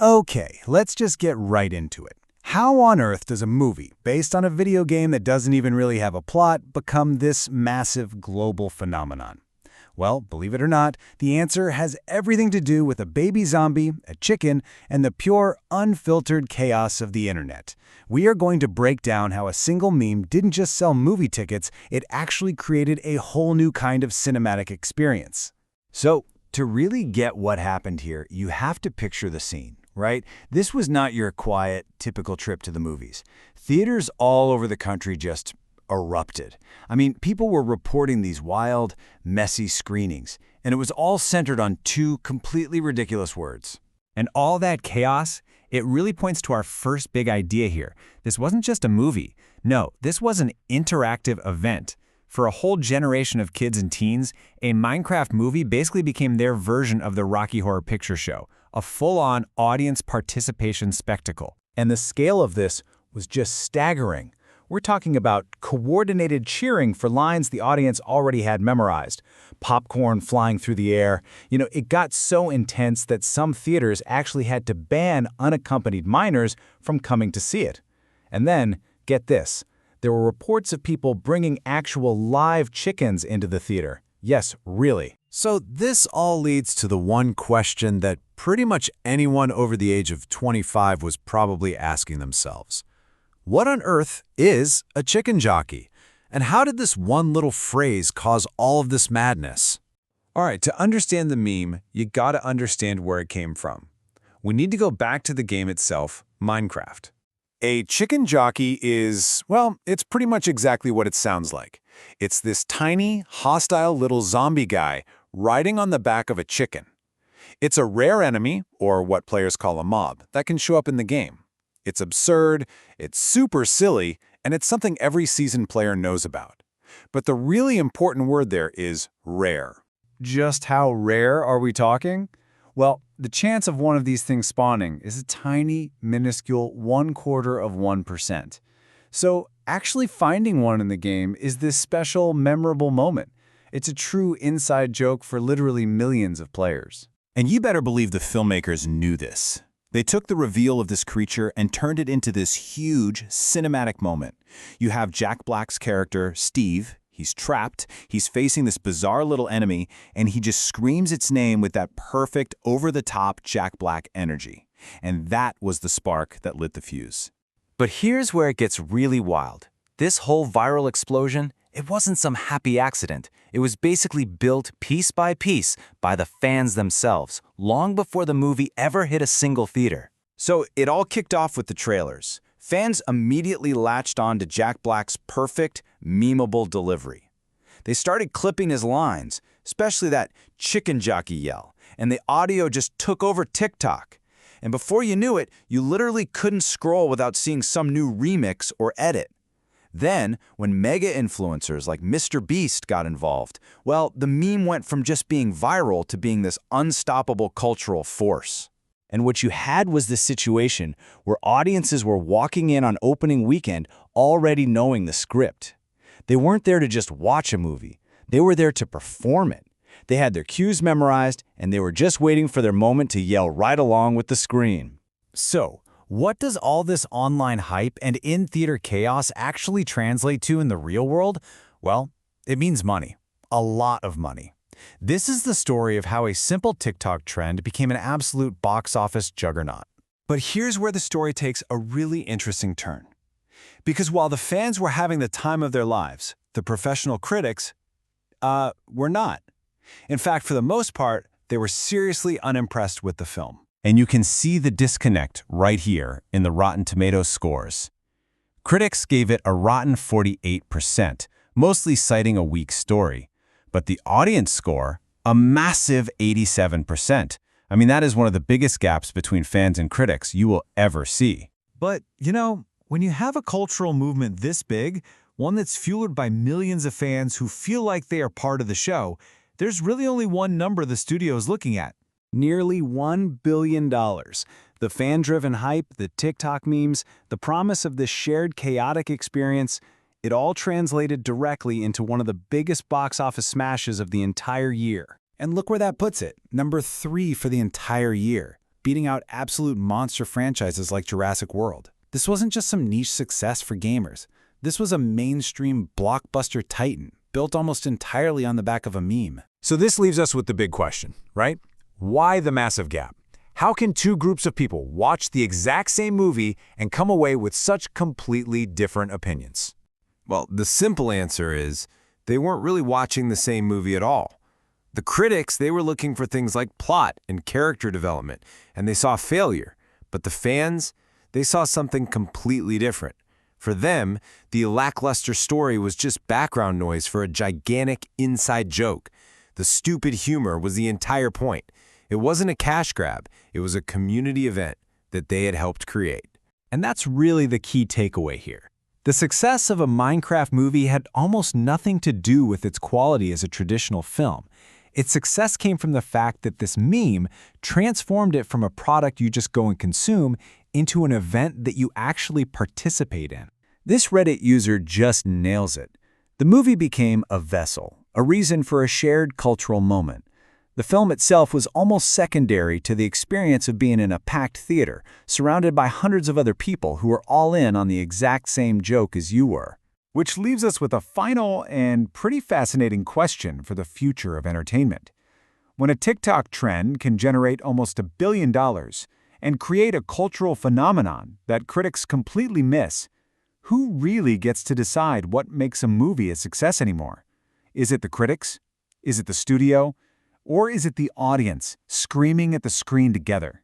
Okay, let's just get right into it. How on earth does a movie, based on a video game that doesn't even really have a plot, become this massive global phenomenon? Well, believe it or not, the answer has everything to do with a baby zombie, a chicken, and the pure, unfiltered chaos of the internet. We are going to break down how a single meme didn't just sell movie tickets, it actually created a whole new kind of cinematic experience. So, to really get what happened here, you have to picture the scene, right? This was not your quiet, typical trip to the movies. Theaters all over the country just erupted. I mean, people were reporting these wild, messy screenings, and it was all centered on two completely ridiculous words. And all that chaos, it really points to our first big idea here. This wasn't just a movie. No, this was an interactive event. For a whole generation of kids and teens, a Minecraft movie basically became their version of the Rocky Horror Picture Show, a full-on audience participation spectacle. And the scale of this was just staggering. We're talking about coordinated cheering for lines the audience already had memorized, popcorn flying through the air. It got so intense that some theaters actually had to ban unaccompanied minors from coming to see it. And then, get this, there were reports of people bringing actual live chickens into the theater. Yes, really. So this all leads to the one question that pretty much anyone over the age of 25 was probably asking themselves. What on earth is a chicken jockey? And how did this one little phrase cause all of this madness? All right, to understand the meme, you gotta understand where it came from. We need to go back to the game itself, Minecraft. A chicken jockey is, well, it's pretty much exactly what it sounds like. It's this tiny, hostile little zombie guy riding on the back of a chicken. It's a rare enemy, or what players call a mob, that can show up in the game. It's absurd, it's super silly, and it's something every seasoned player knows about. But the really important word there is rare. Just how rare are we talking? Well, the chance of one of these things spawning is a tiny, minuscule 0.25%. So actually finding one in the game is this special, memorable moment. It's a true inside joke for literally millions of players. And you better believe the filmmakers knew this. They took the reveal of this creature and turned it into this huge, cinematic moment. You have Jack Black's character, Steve. He's trapped, he's facing this bizarre little enemy, and he just screams its name with that perfect, over-the-top Jack Black energy. And that was the spark that lit the fuse. But here's where it gets really wild. This whole viral explosion, it wasn't some happy accident. It was basically built piece by piece by the fans themselves, long before the movie ever hit a single theater. So it all kicked off with the trailers. Fans immediately latched on to Jack Black's perfect, memeable delivery. They started clipping his lines, especially that chicken jockey yell, and the audio just took over TikTok. And before you knew it, you literally couldn't scroll without seeing some new remix or edit. Then, when mega influencers like Mr. Beast got involved, well, the meme went from just being viral to being this unstoppable cultural force. And what you had was this situation where audiences were walking in on opening weekend already knowing the script. They weren't there to just watch a movie. They were there to perform it. They had their cues memorized, and they were just waiting for their moment to yell right along with the screen. So, what does all this online hype and in-theater chaos actually translate to in the real world? Well, it means money. A lot of money. This is the story of how a simple TikTok trend became an absolute box office juggernaut. But here's where the story takes a really interesting turn. Because while the fans were having the time of their lives, the professional critics, were not. In fact, for the most part, they were seriously unimpressed with the film. And you can see the disconnect right here in the Rotten Tomatoes scores. Critics gave it a rotten 48%, mostly citing a weak story. But the audience score, a massive 87%. I mean, that is one of the biggest gaps between fans and critics you will ever see. But, when you have a cultural movement this big, one that's fueled by millions of fans who feel like they are part of the show, there's really only one number the studio is looking at. Nearly $1 billion. The fan-driven hype, the TikTok memes, the promise of this shared chaotic experience, it all translated directly into one of the biggest box office smashes of the entire year. And look where that puts it, number 3 for the entire year. beating out absolute monster franchises like Jurassic World. This wasn't just some niche success for gamers. This was a mainstream blockbuster titan, built almost entirely on the back of a meme. So this leaves us with the big question, right? Why the massive gap? How can two groups of people watch the exact same movie and come away with such completely different opinions? Well, the simple answer is they weren't really watching the same movie at all. The critics, they were looking for things like plot and character development, and they saw failure. But the fans, they saw something completely different. For them, the lackluster story was just background noise for a gigantic inside joke. The stupid humor was the entire point. It wasn't a cash grab. It was a community event that they had helped create. And that's really the key takeaway here. The success of a Minecraft movie had almost nothing to do with its quality as a traditional film. Its success came from the fact that this meme transformed it from a product you just go and consume into an event that you actually participate in. This Reddit user just nails it. The movie became a vessel, a reason for a shared cultural moment. The film itself was almost secondary to the experience of being in a packed theater, surrounded by hundreds of other people who were all in on the exact same joke as you were. Which leaves us with a final and pretty fascinating question for the future of entertainment. When a TikTok trend can generate almost $1 billion and create a cultural phenomenon that critics completely miss, who really gets to decide what makes a movie a success anymore? Is it the critics? Is it the studio? Or is it the audience screaming at the screen together?